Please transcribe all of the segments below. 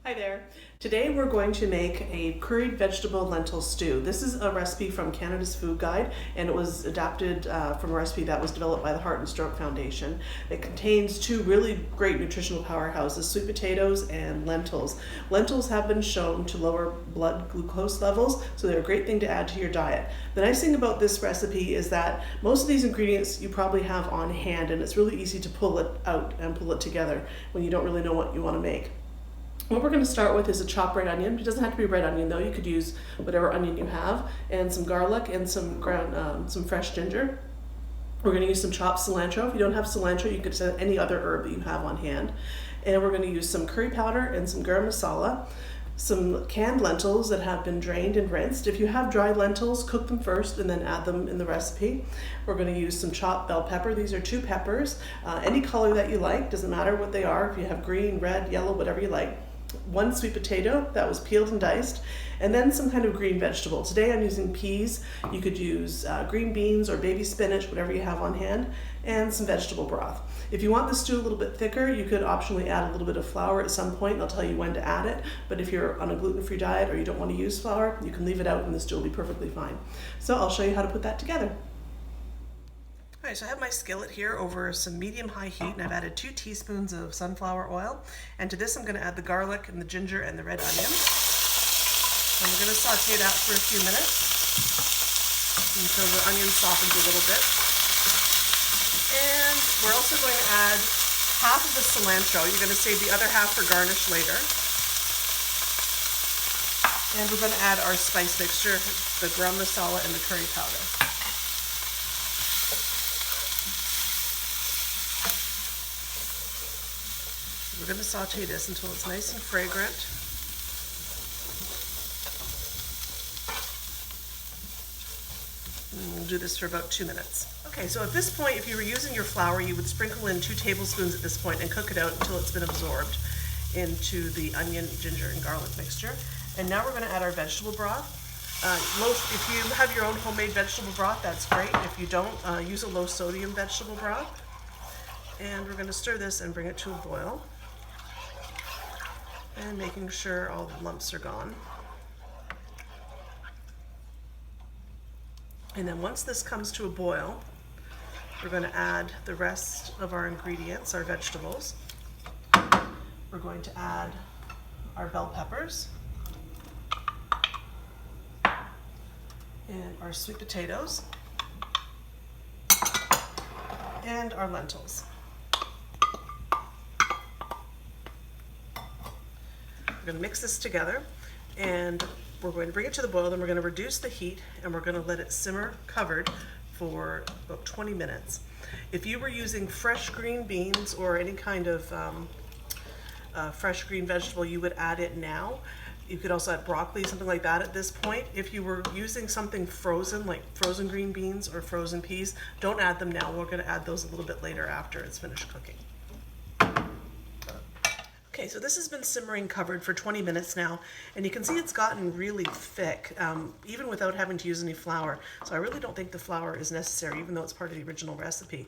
Hi there. Today we're going to make a curried vegetable lentil stew. This is a recipe from Canada's Food Guide, and it was adapted from a recipe that was developed by the Heart and Stroke Foundation. It contains two really great nutritional powerhouses, sweet potatoes and lentils. Lentils have been shown to lower blood glucose levels, so they're a great thing to add to your diet. The nice thing about this recipe is that most of these ingredients you probably have on hand, and it's really easy to pull it out and pull it together when you don't really know what you want to make. What we're going to start with is a chopped red onion. It doesn't have to be red onion though. You could use whatever onion you have, and some garlic and some fresh ginger. We're going to use some chopped cilantro. If you don't have cilantro, you could say any other herb that you have on hand. And we're going to use some curry powder and some garam masala. Some canned lentils that have been drained and rinsed. If you have dried lentils, cook them first and then add them in the recipe. We're going to use some chopped bell pepper. These are two peppers, any color that you like, doesn't matter what they are. If you have green, red, yellow, whatever you like. One sweet potato that was peeled and diced, and then some kind of green vegetable. Today I'm using peas. You could use green beans or baby spinach, whatever you have on hand, and some vegetable broth. If you want the stew a little bit thicker, you could optionally add a little bit of flour at some point, and I'll tell you when to add it. But if you're on a gluten-free diet or you don't want to use flour, you can leave it out and the stew will be perfectly fine. So I'll show you how to put that together. All right, so I have my skillet here over some medium-high heat, and I've added 2 teaspoons of sunflower oil. And to this I'm going to add the garlic and the ginger and the red onion. And we're going to saute that for a few minutes until the onion softens a little bit. And we're also going to add half of the cilantro. You're going to save the other half for garnish later. And we're going to add our spice mixture, the garam masala and the curry powder. We're going to saute this until it's nice and fragrant. And we'll do this for about 2 minutes. Okay, so at this point, if you were using your flour, you would sprinkle in 2 tablespoons at this point and cook it out until it's been absorbed into the onion, ginger, and garlic mixture. And now we're going to add our vegetable broth. If you have your own homemade vegetable broth, that's great. If you don't, use a low sodium vegetable broth. And we're going to stir this and bring it to a boil. And making sure all the lumps are gone. And then once this comes to a boil, we're going to add the rest of our ingredients, our vegetables. We're going to add our bell peppers and our sweet potatoes and our lentils. We're going to mix this together, and we're going to bring it to the boil, then we're going to reduce the heat, and we're going to let it simmer covered for about 20 minutes. If you were using fresh green beans or any kind of fresh green vegetable, you would add it now. You could also add broccoli, something like that at this point. If you were using something frozen, like frozen green beans or frozen peas, don't add them now. We're going to add those a little bit later after it's finished cooking. Okay, so this has been simmering covered for 20 minutes now, and you can see it's gotten really thick, even without having to use any flour. So I really don't think the flour is necessary, even though it's part of the original recipe.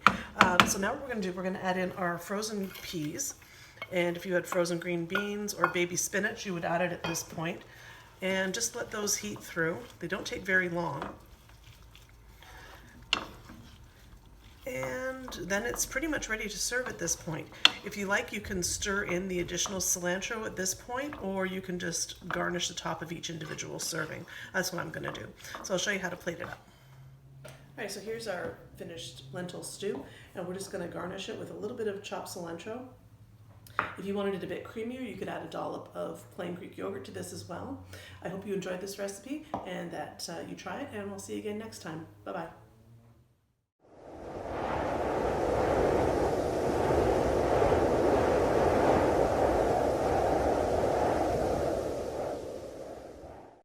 So now what we're going to do, we're going to add in our frozen peas, and if you had frozen green beans or baby spinach, you would add it at this point, and just let those heat through. They don't take very long. And then it's pretty much ready to serve at this point. If you like, you can stir in the additional cilantro at this point, or you can just garnish the top of each individual serving. That's what I'm going to do. So I'll show you how to plate it up. All right, so here's our finished lentil stew, and we're just going to garnish it with a little bit of chopped cilantro. If you wanted it a bit creamier, you could add a dollop of plain Greek yogurt to this as well. I hope you enjoyed this recipe and that you try it, and we'll see you again next time. Bye-bye.